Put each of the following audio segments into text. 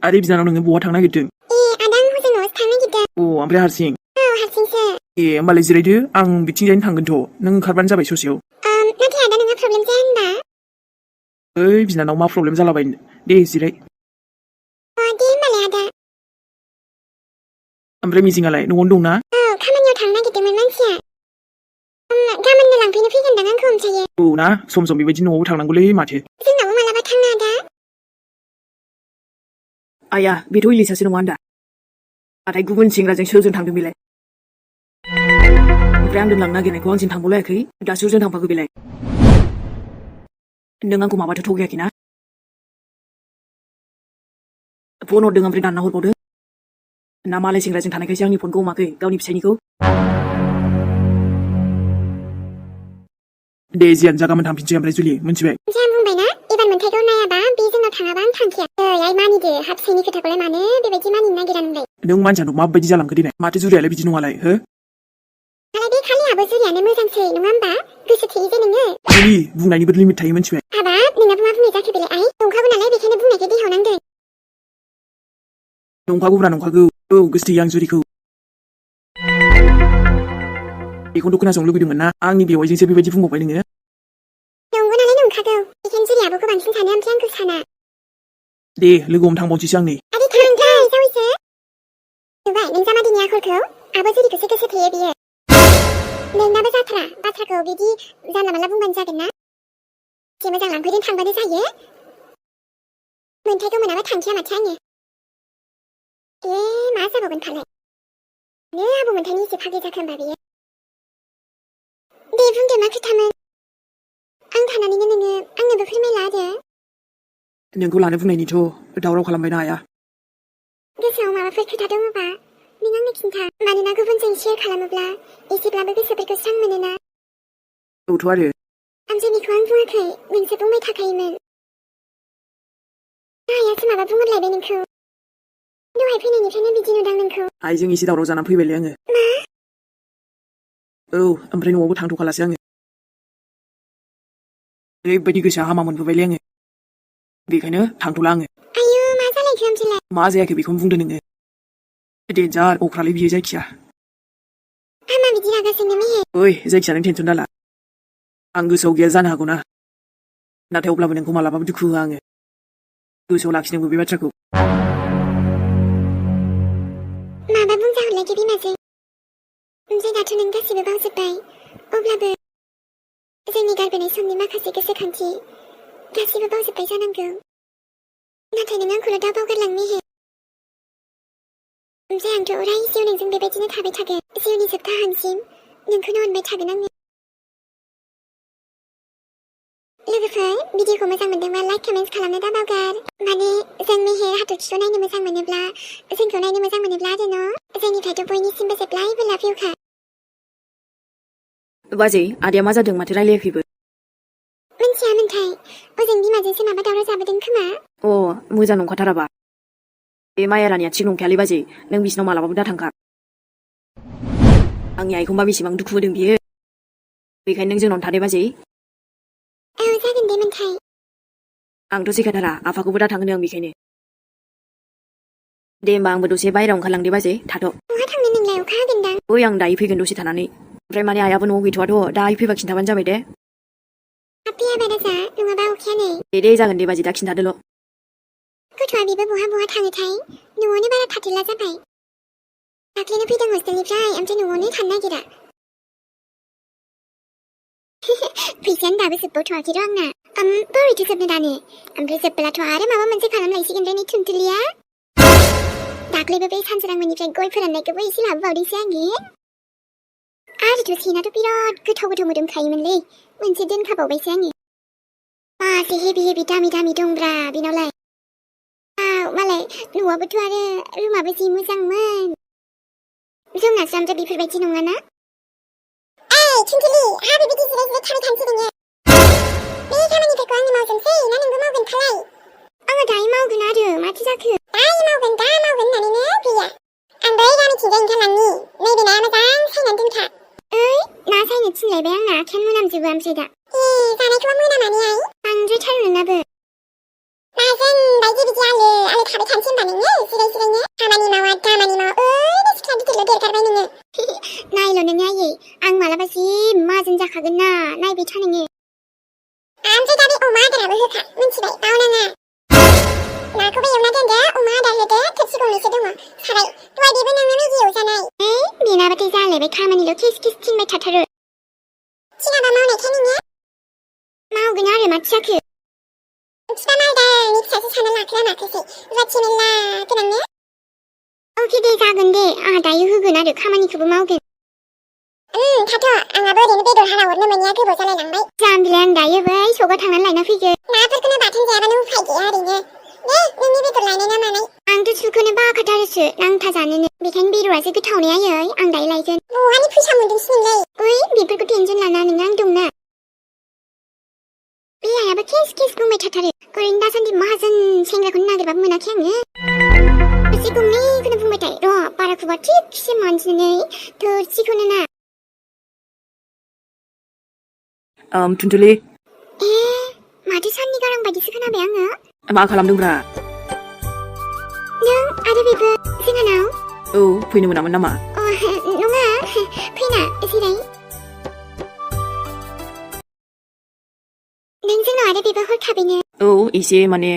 आरे बिनानाव नोङो बहा थांनो नागिरदों? आदा आं हजों न'आवसो थांनो नागिरदों। ओमफ्राय हारसिं? हारसिंसो। होमबालाय जिरायदो, आं बिथिंजायनो थांगोनथ', नों ओंखारबानो जाबाय ससेयाव। नाथाय आदा नोंहा प्रब्लेम जाया होनबा? बिनानाव मा प्रब्लेम जालाबायनो, दे जिराय। दे होनबालाय आदा। ओमफ्राय मिजिङालाय न'आवनो दंना? खामानियाव थांनो नागिरदोंमोन मानसिया। गाबोननो लांफैनो फैगोनदां आंखौ ओमफ्रायो। ना, सम सम बेबायदि न'आवबो थांनांगौलै माथो। जोंनावबो मालाबा थांनो आदा। आया, बेथ' इलिसासो नङा होनदा? नाथाय गुबुन सेंग्राजों सोरजों थांदों बेलाय? ओमफ्राय आं दोनलांनो नागिरनायखौ आंजों थांबावलायाखै, दा सोरजों थांफाखो बेलाय? नों आंखौ माबाथ' थगायाखैना? फन हरदों ओमफ्राय दानना हरबावदों? ना मालाय सेंग्राजों थानायखायसो आंनि फनखौ हमाखै, गावनि फिसायनिखौ? दे जियानो जा, गाबोन थांफिनसै ओमफ्राय जुलि, मिन्थिबाय? आं बुंबायना, एबार मोनथायखौ नायाबा बे जोंनाव थाङाबा आं थांखाया। आइ मानिदो, हाबसैनि खोथाखौलाय मानो बेबायदि मानिनो नागिरा नोंलाय? नों मानसियाथ' माबायदि जालांखो देनाय, माथो जुलियालाय बिदि नङालाय, हो? आलाय बे खालियाबो जुलियानो मोजांसै, नङा होमबा? गोसो थोयो जे नोङो। जुलि, बुंनायनिबो लिमिट थायो, मिन्थिबाय? हाबाब, नोंनाबो मा बुंनाय जाखो बेलाय आइ? नंखागौ नालाय बेखायनो बुंनायखौ दैहाव नांदों। नंखागौब्रा नंखागौ, गोसो थोयो आं जुलिखौ। बेखौनोथ' खोनासंनो लुगैदोंमोन ना, आंनि बेवाइजोंसो बेबायदि बुंबावबाय नोङो? नंगौ नालाय नंखागौ, बेखायनो जुलि आब'खौ बांसिन सानो ओमफ्राय आंखौ साना। दे, लोगो हमनो थांबावनोसैसो आं नै। आदै थांथाय, जावैसो। नुबाय नों जामादैनि आखलखौ? आबो जुलिखौसो गोसो थोयो बियो। नोंनाबो जाथारा, बाथ्राखौ बिदि जानला मानला बुंबानो जागोन ना? एसे मोजां लांफैदों थांबानो जायो। मोनथायखौ मोनाबा थांखाया माथो आङो। मा जाबावगोन फालाय? आबौ मोनथायनि एसे फाग्लि जाखो होमबा बेयो? दे बुंदो मा खोथामोन? आं थानानैनो नोङो आंनोबो फोरमायला आरो। नोंखौ लानो बुंनायनिथ' दावराव खालामबायना आया। गोसोआव माबाफोर खोथा दङबा नों आंनो खिन्था, मानोना गुबुनजों शेयार खालामोब्ला एसेब्लाबो गोसोफोरखौ स्रां मोनोना। औथ' आरो। आंजोनिखौ आं बुङाखै, नोंसो बुंबाय थाखायोमोन। आइयासो माबा बुंहरलायबाय नोंखौ। दहाय फैनायनिफ्रायनो बिदि नुदां नोंखौ। आइजों एसे दावराव जानानै फैबायलै आङो। मा? ओमफ्राय न'आवबो थांथ'खालासो आङो। ओरैबायदि गोसोआ हामा मोनबोबायलै आङो। बेखायनो थांथ'ला आङो। आयौ मा जालायखो ओमफ्रायलाय? मा जायाखै बेखौनो बुंदो नोङो। देन्जार अख्रालै बियो जायखिया। हामा बिदि रागा जोंनो मेहे? जायखिया नों टेनसन दाला। आं गोसोआव गैया जानो हागौना। नाथाय अब्लाबो नोंखौ मालाबाबो दुखु होआ आङो। गोसोआव लाखिनांगौ बे बाथ्राखौ। माबा बुंजाहरलायखो बिमाजों? ओमफ्राय दाथ' नों गासिबो बावजोब्बाय। अब्लाबो जोंनि गारबोनाय समनि माखासे गोसोखांथि गासिबो बावजोब्बाय जानांगौ। नाथाय नों आंखौल' दा बावगारलां मेहे। ओमफ्राय आंथ' अराय जिउ नोंजों बेबायदिनो थाबाय थागोन। जिउनि जोबथा हांसिम नोंखौनो अनबाय थागोन आङो। लोगोफोर, भिडिअखौ मोजां मोनदोंबा लाइक कमेन्ट खालामनो दाबावगार। माने जों मेहे हाथरखिखौ नायनो मोजां मोनोब्ला, जोंखौ नायनो मोजां मोनोब्ला आरो न', जोंनिफ्रायथ' बयनिसिमबो जेब्लायबो लाभ इउखा। बाजै, आदाया मा जादों माथो रायलायाखैबो? मिन्थिया मोनथाय, ओजों बिमाजोंसो माबा दावराव जाबोदों खोमा। मोजां नंखाथाराबा। बे माया रानिया थिग नंखायालै बाजै, नों बिसिनाव मालाबाबो दाथांखा। आंनि आइखौबा बेसेबां दुखु होदों बियो। बेखायनो नों जोंनावनो थादो बाजै। जागोन दे मोनथाय। आंथ' सिखायथारा, आफाखौबो दा थांहोनो आं बेखायनो। दे होमबा आंबो दसे बायहेरायाव ओंखारलांदो बाजै, थाथ'। बहा थांनो नोंलाय? अखा हागोनदां। आं दायो फैगोन दसे थानानै। ओमफ्राय माने आइयाबो न'आव गैथ'वाथ', दाहाय फैबा खिन्थाबानो जाबाय दे। थाब फैया बाराजा, नङाबा अखाया नै। दे जागोन दे बाजै, दा खिन्थादोल'। गथ'आ बेबो बहा थाङोथाय? न'आवनो बारा थाथेरला जाबाय। दाख्लैनो फैदों हस्टेलनिफ्राय, ओमफ्राय न'आवनो थानो नागिरा। फैसायानो दाबो जोबबावथ'वाखैर' आंना। बोरैथो जोबनो दानो? ओमफ्राय जोबब्लाथ' आरो माबा मोनसे खालामलायसिगोन बे थुनथुलिया। दाख्लैबो बे सानसोरांमोननिफ्राय गय फोराननायखौबो एसे लाबोबावदोंसो आङो। आरोथ' सेनाथ' बिराद गोथाव गोथाव मोदोमखायोमोनलै, मोनसे दोनखाबावबायसो आङो। मासे हेभि हेभि दामि दामि दंब्रा बेनावलाय। मालाय न'आबोथ' आरो रुमाबो जि मोजांमोन। जोंनासो ओमफ्राय बेफोरबायदि नङाना? थुनथुलि, आहा बेबायदि जिराय जिराय थाबाय थानोसै नोङो। बे खामानिफोरखौ आंनो मावजोबनोसै ना नोंबो मावगोन फालाय? आङो दायो मावगोन आरो, माथो जाखो? दायो मावगोन होननानैनो गैया। आं बै गामिथिंजाय ओंखारलांनि, नैबे ना मोजां सायनानै दोनखा। ना सायनो थिनलायबाय आंना आखायानो मोनामजोबो ओमफ्राय दा। जानायखौबा मोनामानि आइ? बांद्रायथारो नोंनाबो। माजों बायदि बिदि आलो थाबाय थानोसै होनबा नोङो जिराय जिरायनो खामानि मावा दामानि मावा ओरैनो सिख्ला गिदिरल' देरगारबाय नोङो नायल' नोङो आयै आं मालाबा जि माजोन जाखागोन ना नायबाय था नोङो ओमफ्राय दा बे अमा आदाराबो होखा मिन्थिबाय बावनाङा नाखौबो एवना दोनदो अमा आदार होदो थोरसि गंनैसो दङ साराय दहाय बेबो नोंनो मेगि एवजानाय बेनाबाथाय जालायबाय खामानिल' खिस खिस थिनबाय थाथारो थिनाबा मावनायखाय नोङो मावगोन आरो माथो जाखो बिदिबा मावदांनि फिसासो सानना लाखोना माखोसै रुवाथि मेल्ला गोनांनो अके दे जागोन दे आंहा दायो होगोन आरो खामानिखौबो मावगोन थाथ' आंहाबो ओरैनो बेदर हाना हरनो मोनैया गोबाव जालायलांबाय जाम्बिलाय आं दायो बै सौगा थांनानै लायना फैगोन नाफोरखौनो बाथोन जायाबानो उफाय गैया ओरैनो दे नोंनि बेदर लायनाय ना मानाय आंथ' सुखौनो बाखाथारोसो नांथा जानोनो बेखायनो बेदरासो गोथावने आयै आं दायो लायगोन बहानि फैसा मोनदोंसो नोंलाय ओइ बेफोरखौ टेनसन लाना नोङो आं दंना बे आयाबो केस केस बुंबाय थाथारो ओरैनो दासान्दि माहाजोन सेंग्राखौनो नागिरबाबो मोनाखै आङो थोरसि गंनैखौनो बुंबाय थायो र' बाराखौबा थिगसे मानजिनानै थोरसिखौनो ना थुनथुलि माथो साननि गारां बायदिसो खोनाबाय आङो मा खालामदोंब्रा नों आरो बेबो जोंहानाव औ फैनो मोनामोन नामा नङा फैना जिराय नों जोंनाव आरो बेबो हरखाबैनो औ एसे माने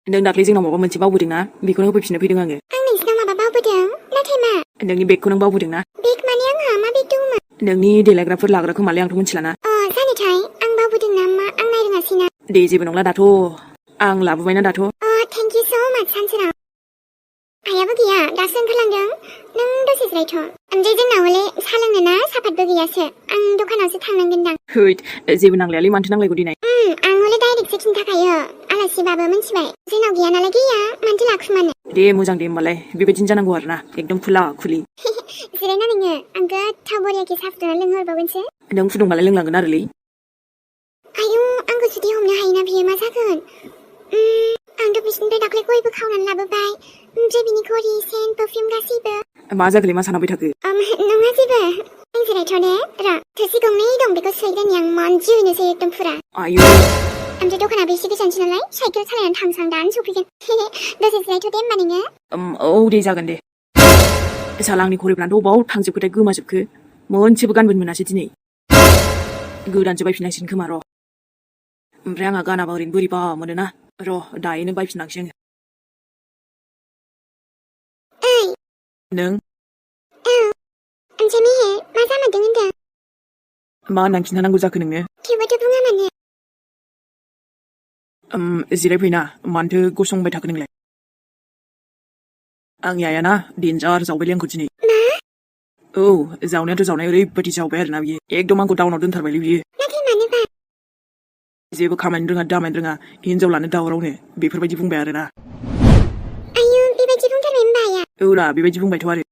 नों दाख्लै जोंनाव माबा मोनसे बावबोदोंना बेखौनो होफैफिननो फैदों आङो आं नोंसिनाव माबा बावबोदों नाथाय मा नोंनि बेगखौ नों बावबोदोंना बेग माने आंहा मा बेग दंमोन नोंनि देलायग्राफोर लाग्राखौ मालाय आंथ' मिथिलाना जानोथाय आं बावबोदों नामा आं नायरोङासैना दे जेबो नंला दाथ' आं लाबोबायना दाथ' थेंक इउ स' माच सानसोराव आयाबो गैया दासो ओंखारलांदों नों दसे जिरायथ' ओमफ्राय जोंनाव हले साहा लोंनो ना सापातबो गैयासो आं दखानावसो थांनांगोनदां हैद जेबो नांलायालै मानोथो नांलायगौ दिनै आं हले डाइरेक्टसो खिन्थाखायो आलासिबाबो मिन्थिबाय जोंनाव गैया नालाय गैया मानोथो लाखुमानो दे मोजां दे होमबालाय बेबायदिनो जानांगौ आरोना एकदम खुला खुलि जिरायना नोङो आं गोथाव बरियाखि साहा फुदुंना लोंहरबावगोनसो नों फुदुंबालाय लोंलांगोन आरोलै आयौ आंखौ जुदि हमनो हायोना बियो मा जागोन आंथ' बिसिनिफ्राय दाख्लै गयबो खावनानै लाबोबाय ओमफ्राय बिनि घरि सेन पारफिउम गासैबो मा जागोनलै मा सानाबबाय थाखो नङा जेबो आं जिरायथ' दे र' थोरसि गंनै दं बेखौ सुहैग्रोनि आं मानजिहैनोसै एकदम फुरा आयौ ओमफ्राय दखानाबो एसे गोजानसो नालाय साइकेल सालायनानै थांसां दानो सफैगोन दसे जिरायथ' दे होमबा नोङो औ दे जागोन दे साला आंनि घरिफ्रानोथ' अबाव थांजोबखोथाय गोमाजोबखो मोनसेबो गानबोनो मोनासै दिनै गोदानसो बायफिनांसिगोन खोमा र' ओमफ्राय आंहा गानाबा ओरैनो बोरैबा मोनोना र' दायैनो बायफिनलांसै आङो नों ओमफ्राय मेहे मा जामारदों होनदों मा होननानै खिन्थानांगौ जाखो नोंनो थेवबोथ' बुङा मानो जिरायफैना मानोथो गसंबाय थाखो नोंलाय आंनि आइयाना देन्जार जावबायलै आंखौ दिनै औ जावनायाथ' जावनाय ओरैबायदि जावबाय आरोना बियो एकदम आंखौ डाउनाव दोनथारबायलै बियो नाथाय मानोबा जेबो खामानि रोङा दामानि रोङा हिनजाव लानो दावरावनो बेफोरबायदि बुंबाय आरोना आयौ बेबायदि बुंथारबाय होनबा आइया औरा बेबायदि बुंबायथ' आरो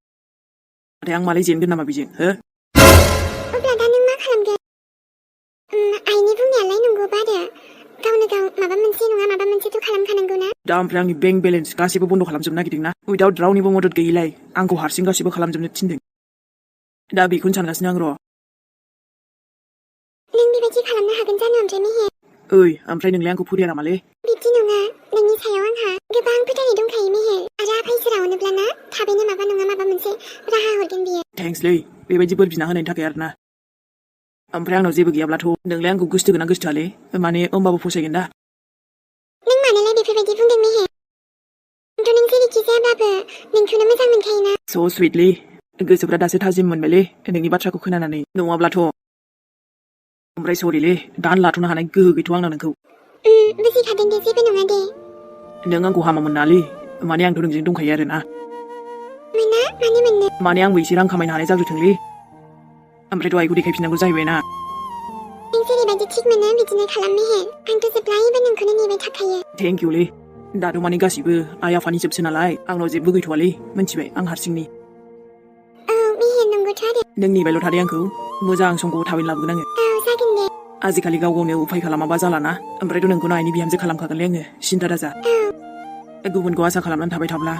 नाथाय आं मालाय जेनगोन नामा बेजों हो अब्ला दा नों मा खालामगोन आइनि बुंनायालाय नंगौबा आरो गावनो गाव माबा मोनसे नङा माबा मोनसेथ' खालामखानांगौ ना दा ओमफ्राय आंनि बेंक बेलेन्स गासैबो बन्द' खालामजोबनो नागिरदोंना उइदाउट रावनिबो मदद गैयिलाय आंखौ हारसिं गासैबो खालामजोबनो थिनदों दा बेखौनो सानगासिनो आं र' नों बेबायदि खालामनो हागोन जानो ओमफ्राय मेहे ओइ ओमफ्राय नोंलाय आंखौ फोथाया नामालै बिदि नङा नोंनि सायाव आंहा गोबां फोथायनाय दंखायो मेहे आरो आफा इसोरा अनोब्लाना थाबैनो माबा नङा माबा मोनसे राहा हरगोन बियो थेंक्सलै बेबायदि बोर बिना होनायनि थाखाय आरोना ओमफ्राय आंनाव जेबो गैयाब्लाथ' नोंलाय आंखौ गोसोथोगोना गोसोथोआलै माने होमबाबो फसायगोन दा नों मानोलाय बेफोरबायदि बुंदों मेहे आंथ' नों जेरैखि जायाबाबो नोंखौनो मोजां मोनखायोना स' सुइटलि गोसोफ्रा दासो थाजिम मोनबायलै नोंनि बाथ्राखौ खोनानानै नङाब्लाथ' ओमफ्राय सरिलै दान लाथ'नो हानाय गोहो गैथ'आ आंना नोंखौ बुजिखादों दे जेबो नङा दे नों आंखौ हामा मोनालै माने आंथ' नोंजों दंखायो आरोना मोना मानो मोननो माने आंबो एसे रां खामायनो हानाय जाग्रोथोंलै ओमफ्रायथ' आइखौ देखायफिननांगौ जाहैबायना नों जेरैबायदि थिग मोनो बिदिनो खालाम मेहे आंथ' जेब्लायबो नोंखौनो नेबाय थाखायो थेंक इउलै दाथ' माने गासिबो आइ आफानि जोबसो नालाय आंनाव जेबो गैथ'वालै मिन्थिबाय आं हारसिंनि औ मेहे नंगौथ' आरो नों नेबायल' थादे आंखौ मोजां समखौ थाबैनो लाबोगोन आङो औ जागोन दे आजिखालि गाव गावनो उफाय खालामाबा जालाना ओमफ्रायथ' नोंखौनो आइनि बिहामजो खालामखागोनलै आङो सिन्था दाजा गुबुनखौ आसा खालामनानै थाबाय थाब्ला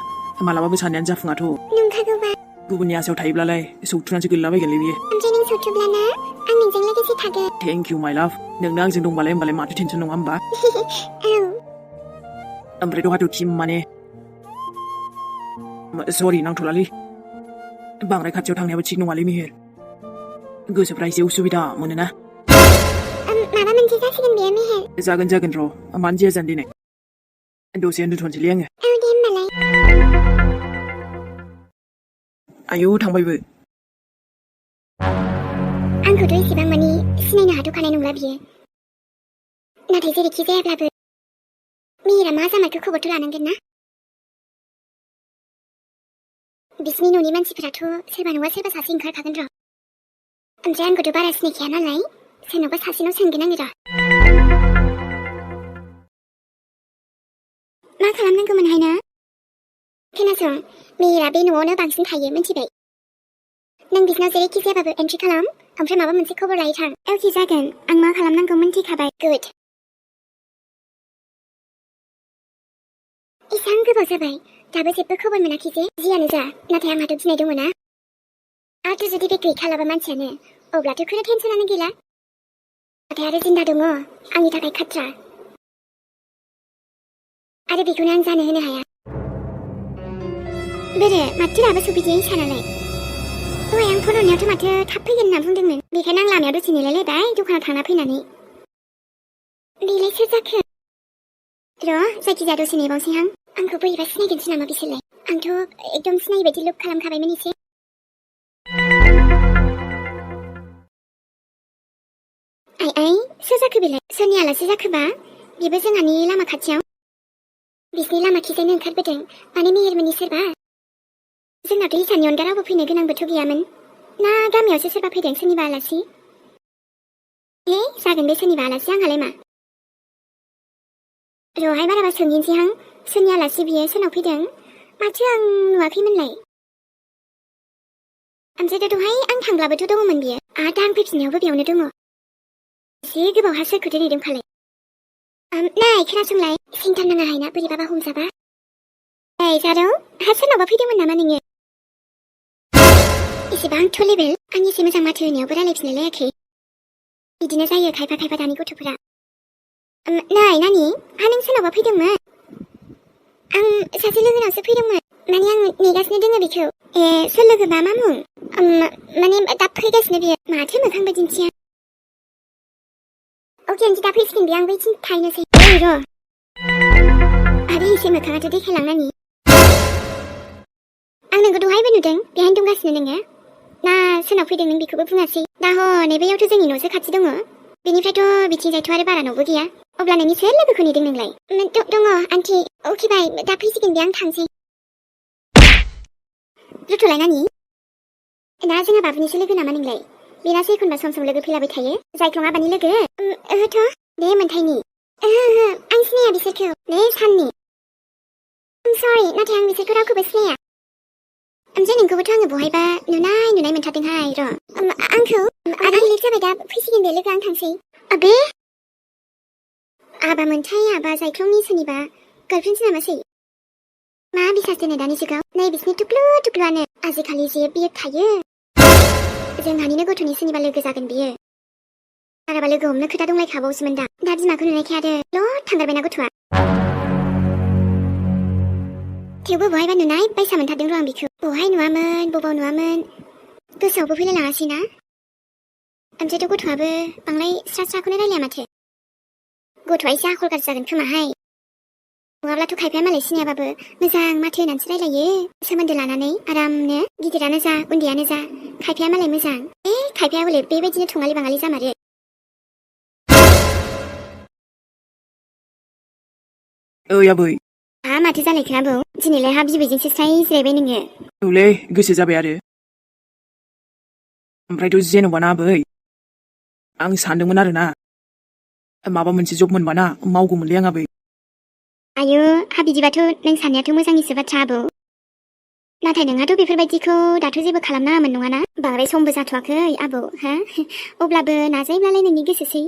मालाबाबो साननायानो जाफुङाथ' नंखागौबा गुबुननि आसायाव थायोब्लालाय सौथुनासो गोलैलाबायगोनलै बियो ओमफ्राय नों सौथुब्लाना आं नोंजों लोगोसे थागोन थेंक इउ माइ लाभ नोंनो आंजों दंबालाय होमबालाय माथो टेनसन नङा होमबा औ ओमफ्राय दहाथ' माने सरि नांथ'लालै बांद्राय खाथियाव थांनायाबो थिग नङालै मेहेर गोसोफ्रा एसे उसुबिदा मोनोना माबा मोनसे जासिगोन बेयो मेहेर जागोन र' मानो जाया जानो दिनै दसे उन्दुथ'नोसैलै आङो औ दे होमबालाय आयौ थांबायबो आंखौथ' एसेबां मानि सिनायनो हाथ'खानाय नंला बियो नाथाय जेरैखि जायाब्लाबो मेहेरा मा जामारखो खबरथ' लानांगोन ना बिसिनि न'नि मानसिफोराथ' सोरबा नङा सोरबा सासे ओंखारखागोन र' ओमफ्राय आंखौथ' बारा सिनायखाया नालाय सोरनावबा सासेनाव सोंगोन आङो र' मा खालामनांगौमोनहाय ना खोनासं मेहेरा बे न'आवनो बांसिन थायो मिन्थिबाय नों बिसिनाव जेरैखि जायाबाबो एन्ट्रि खालाम ओमफ्राय माबा मोनसे खबर लायै थां अके जागोन आं मा खालामनांगौ मिन्थिखाबाय गुड इसां गोबाव जाबाय दाबो जेबो खबर मोनाखै जे जियानो जा नाथाय आंहाथ' गिनाय दङ ना आरो जुदि बे गैखालाबा मानसियानो अब्लाथ' खुनु टेनसनानो गैला नाथाय आरो जिन्दा दङ आंनि थाखाय खाथ्रा आरो बेखौनो आं जानो होनो हाया बोरो माथो दाबो सफैदिया सानालाय दहाय आं फन हरनायावथ' माथो थाब फैगोन होनना बुंदोंमोन बेखायनो आं लामायाव दसे नेलायलायबाय दखानाव थांना फैनानै बेलाय सोर जाखो र' जायखिजाया दसे नेबावसैहां आंखौ बोरैबा सिनायगोनसो नामा बिसोरलाय आंथ' एकदम सिनायै बायदि लुक खालामखाबायमोन एसे आइ सोर जाखो बेलाय सोरनि आलासि जाखोबा बेबो जोंहानि लामा खाथियाव बिसिनि लामा खिजायनो ओंखारबोदों माने मेहेरमोननि सोरबा जोंनाथ' इसानि अनगा रावबो फैनो गोनांबोथ' गैयामोन ना गामियावसो सोरबा फैदों सोरनिबा आलासि जागोन बे सोरनिबा आलासि आंहालाय मा र'हाय बाराबा सोंहैनोसैहां सोरनि आलासि बियो सोरनाव फैदों माथो आं नुवाखैमोनलाय ओमफ्राय दहाय आं थांब्लाबोथ' दङमोन बियो आरो दा आं फैफिननायावबो बेयावनो दङ एसे गोबावहा सोरखौथो नेदों फालाय नै खोनासंलाय सिन्था नाङाहाय ना बोरैबाबा हमजाबा जारौ हा सोरनावबा फैदोंमोन नामा नोङो एसेबांथ' लेबेल आं एसे मोजां माथो होनायावबो रायलायफिनलायाखै बिदिनो जायो खायफा खायफा दानि गथ'फोरा नै नानि हा नों सोरनावबा फैदोंमोन आं सासे लोगोनावसो फैदोंमोन माने आं नेगासिनो दोङो बेखौ सोर लोगोबा मा मुं माने दा फैगासिनो बियो माथो मोखांबो दिन्थिया अके आंथि दा फैसिगोन बे आं बैथिं थाहैनोसै र' आरो एसे मोखाङाथ' देखायलांनानि आं नोंखौ दहायबो नुदों बेहायनो दंगासिनो नोङो ना सोरनाव फैदों नों बेखौबो बुङासै दा हनै बैयावथ' जोंनि न'सो खाथि दङ बेनिफ्रायथ' बिथिंजायथ' आरो बारा न'बो गैया अब्ला नोंनि सोर लोगोखौ नेदों नोंलाय दङ आन्थि अके बाय दा फैसिगोन बे आं थांसै रुथ'लाय नानि ना जोंहा बाबुनिसो लोगो नामा नोंलाय बेनासो एखनबा सम सम लोगो फैलाबाय थायो जायख्लं आबानि लोगो ओहोथ' दे मोनथायनि ओहो आं सिनाया बिसोरखौ दे साननि सरि नाथाय आं बिसोरखौ रावखौबो सिनाया ओमफ्राय नोंखौबोथ' आङो बहायबा नुनाय मोनथारदोंहाय र' आंखौ आदा लेट जाबाय दा फैसिगोन दे लोगो आं थांसै आबे आबा मोनथाय आबा जायख्लंनि सोरनिबा गार्लफ्रेन्डसो नामासै मा बिसास दोनो दानि जुगाव नै बिसिनि टुक्लुआनो आजिखालि जे बियो थायो जोंहानिनो गथ'नि सोरनिबा लोगो जागोन बियो बाराबा लोगो हमनो खोथा दंलायखाबावसोमोन दा बिमाखौ नुनायखाय आरो ल'थ थांगारबायना गथ'आ थेवबो बहायबा नुनाय बायसा मोनथारदों र' आं बिखौ बहाय नुवामोन बबाव नुवामोन गोसोआवबो फैलायलाङासै ना ओमफ्रायथ' गथ'आबो बांद्राय स्राखौनो रायलाया माथो गथ'आ एसे आखल गाज्रि जागोन खोमाहाय नङाब्लाथ' खायफाया मालाय सिनायाबाबो मोजां माथो होनानैसो रायलायो सोमोन्दो लानानै आरामनो गिदिरानो जा उन्दैयानो जा खायफाया मालाय मोजां खायफाया हले बेबायदिनो थङालि बाङालि जामारो ओइ आबै माथो जालायखो आबौ दिनैलाय हा बिबैजोंसो स्राय जिरायबाय नोङो औलै गोसो जाबाय आरो ओमफ्रायथ' जेन'बा ना आबै आं सानदोंमोन आरोना माबा मोनसे जब मोनबा ना मावगौमोनलै आं आबै आयु हा बिदिबाथ' नों साननायाथ' मोजांनिसो बाथ्रा आबौ नाथाय नोंहाथ' बेफोरबायदिखौ दाथ' जेबो खालामनाङामोन नङाना बांद्राय समबो जाथ'वाखै आबौ हा अब्लाबो नाजायोब्लालाय नोंनि गोसोसै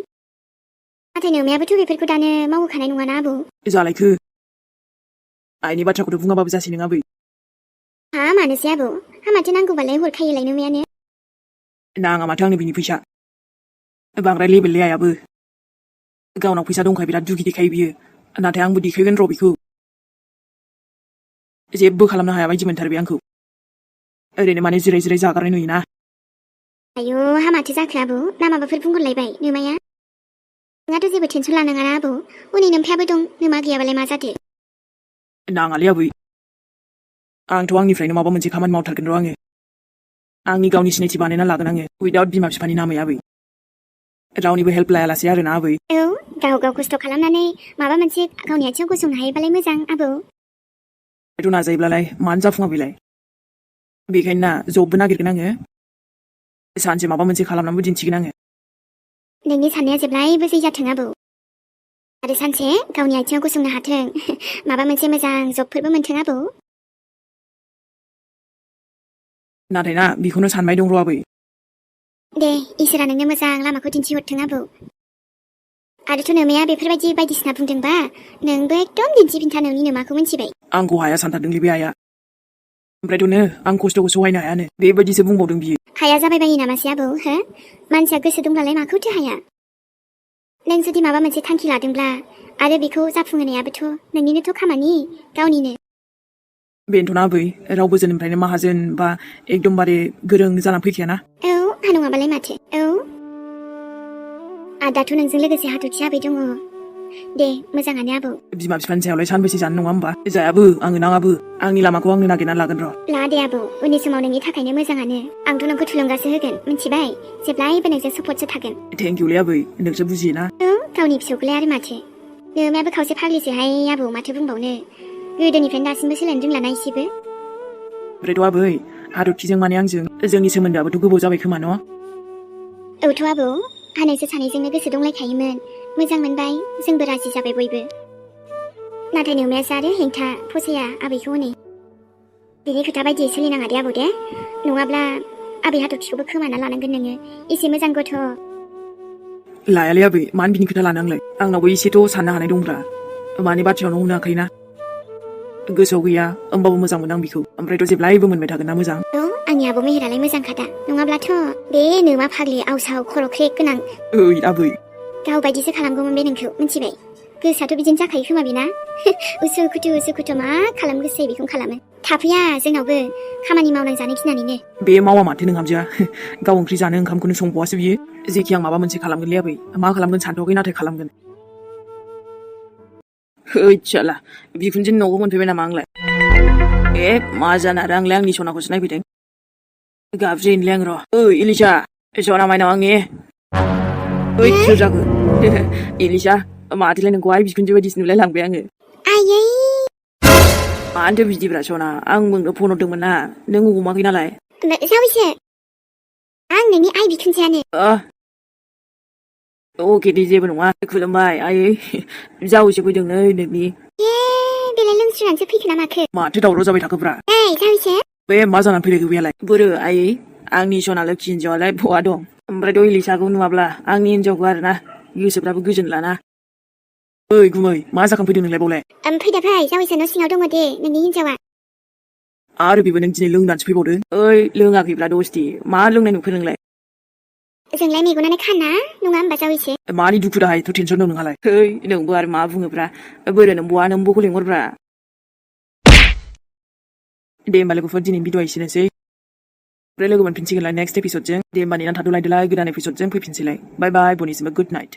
नाथाय नोमायाबोथ' बेफोरखौ दानो मावहोखानाय नङाना आबौ जालायखो आइनि बाथ्राखौथ' बुङाबाबो जासै नों आबै मानोसै आबौ माथो नांगौबालाय हरखायोलाय नोमायानो नाङा माथो आंनो बिनि फैसा बांद्राय लेबेललै आइयाबो गावनाव फैसा दंखाय बिराद दुगि देखायो बियो नाथाय आंबो देखायगोन र' बेखौ जेबो खालामनो हाया बायदि मोनथारो बे आंखौ ओरैनो माने जिराय जिराय जागारनाय नुयोना आयौ हामाथो जाखो आबौ ना माबाफोर बुंहरलायबाय नोमाया नोंहाथ' जेबो टेनसन लानाङा आबौ उनै नोमफायाबो दं नोमा गैयाबालाय मा जादो नाङालै आबै आंथ' आंनिफ्रायनो माबा मोनसे खामानि मावथारगोन र' आङो आंनि गावनि सिनायथि बानायना लागोन आङो उइदाउट बिमा बिफानि नामै आबै रावनिबो हेल्प लायालासे आरोना आबै औ गाव गाव खस्थ' खालामनानै माबा मोनसे गावनि आथिङाव गसंनो हायोबालाय मोजां आबौ थ' नाजायोब्लालाय मानो जाफुङा बेलाय बेखायनो ना जबबो नागिरगोन आङो सानसे माबा मोनसे खालामनानैबो दिन्थिगोन आङो नोंनि साननाया जेब्लायबो जै जाथों आबौ आरो सानसे गावनि आथिङाव गसंनो हाथों माबा मोनसे मोजां जबफोरबो मोनथों आबौ नाथाय ना बेखौनो सानबाय दं र' आबै दे इसोरा नोंनो मोजां लामाखौ दिन्थिहरथों आबौ आरोथ' नोमाया बेफोरबायदि बायदिसिना बुंदोंबा नोंबो एकदम दिन्थिफिनथा नोंनि नोमाखौ मिन्थिबाय आंखौ हाया सानथारदोंलै बे आइया ओमफ्रायथ' नो आं खस्थ'खौ सहायनो हायानो बेबायदिसो बुंबावदों बियो हाया जाबाय बायो नामासै आबौ हो मानसिया गोसो दंब्लालाय माखौथो हाया नों जुदि माबा मोनसे थांखि लादोंब्ला आरो बेखौ जाफुंहोनायाबोथ' नोंनिनोथ' खामानि गावनिनो बेनोथ'ना आबै रावबो जोनोमनिफ्रायनो माहाजोन बा एकदमबारे गोरों जानानै फैखायाना औ नङाबालाय माथो औ दाथ' नोंजों लोगोसे हाथरखि आबै दङ दे मोजाङानो आबौ बिमा बिफानि सायावलाय सानबेसे जानो नङा होमबा जायाबो आङो नाङाबो आंनि लामाखौ आंनो नागिरना लागोन र' ला दे आबौ उननि समाव नोंनि थाखायनो मोजाङानो आंथ' नोंखौ थुलुंगासो होगोन मिन्थिबाय जेब्लायबो नोंजों सापर्टसो थागोन थेंकिउलै आबै नोंसो बुजियोना औ गावनि फिसौखौलाय आरो माथो नोमायाबो खावसे फाग्लिसोहाय आबौ माथो बुंबावनो गोदोनिफ्रायनो दासिमबो सोलायनो रोंलाना एसेबो ओमफ्रायथ' आबै हाथरखिजों माने आंजों जोंनि सोमोन्दोआबोथ' गोबाव जाबाय खोमा न' औथ' आबौ नोंसोर सानैजोंनो गोसो दंलायखायोमोन मोजां मोनबाय जोंबो राजि जाबाय बयबो नाथाय नोमायासो आरो हेंथा फसाया आबैखौ हनै बिनि खोथा बायदियै सोलिनाङा दे आबौ दे नङाब्ला आबै हाथरखिखौबो खोमाना लानांगोन नोङो एसे मोजां गथ' लायालै आबै मानो बिनि खोथा लानो आंलाय आंनावबो एसेथ' साननो हानाय दंब्रा मानि बाथ्रायावनो होनो हाखायोना गोसोआव गैया होमबाबो मोजां मोनो आं बिखौ ओमफ्रायथ' जेब्लायबो मोनबाय थागोन ना मोजां आंनि आब' मेहेरालाय मोजांखादा नङाब्लाथ' बे नोमा फाग्लि आवसाव खर' ख्रेक गोनां ओइ आबै गाव बायदिसो खालामगौमोन बे नोंखौ मिन्थिबाय गोसोआथ' बिदिनो जाखायो खोमा बेना उसु खुथु मा खालामनो गोसो बेखौनो खालामो थाफैया जोंनावबो खामानि मावनानै जानो गिनानैनो बे मावा माथो नोंहामजोआ गाव ओंख्रि जानो ओंखामखौनो संबावासो बियो जेखि आं माबा मोनसे खालामगोनलै आबै मा खालामगोन सानथ'वाखै नाथाय खालामगोन हैदसाला बिखुनजोनि न'आवबो मोनफैबाय नामा आंलाय मा जानो आरो आंलाय आंनि सनाखौसो नायफैदों गाबज्रिनोलै आं र' ओइ इलिसा सना माइनाव आंनि ओइ सोर जाखो इलिसा माथोलाय नोंखौहाय बिखुनजो बायदिसो नुलाय लांबाय आङो आयै मानोथो बिदिब्रा सना आं नोंनो फन हरदोंमोन ना नों अमाखै नालाय जावैसो आं नोंनि आइ बिखुनजोआनो अके दे जेबो नङा खुलुमबाय आयै जावैसो फैदों नै नोंनि बेलाय लोमस्रानानैसो फैखो ना माखो माथो दावराव जाबाय थाखोब्रा ओइ जावैसो बे मा जानानै फैलायखो बेयालाय बोरो आयै आंनि सना लोखि हिन्जावालाय बहा दं ओमफ्रायथ' इलिसाखौ नुवाब्ला आंनि हिन्जावखौ आरोना गोसोफ्राबो गोजोन लाना ओइ गुमै मा जाखांफैदों नोंलाय बावलाय फैदा फै जावैसो न' सिङाव दङ दे नोंनि हिन्जावा आरो बेबो नों दिनै लोंनानैसो फैबावदों ओइ लोङाखैब्ला दसथि मा लोंनाय नुखो नोंलाय जोंलाय मेगनानो खाना नङा होमबा जावैसो मानि दुखु दाहायथ' टेनसन दं नोंहालाय है नोंबो आरो मा बुङोब्रा बोरो नोंब'आ नोंब'खौ लेंहरब्रा दे होमबा लोगोफोर दिनै भिडिअ एसेनोसै ओमफ्राय लोगो मोनफिनसिगोनलाय नेक्स्ट एपिसडजों दे होमबा नेनानै थाद'लायदोलाय गोदान एपिसडजों फैफिनसैलाय बाय बाय बयनिसिमबो गुड नाइट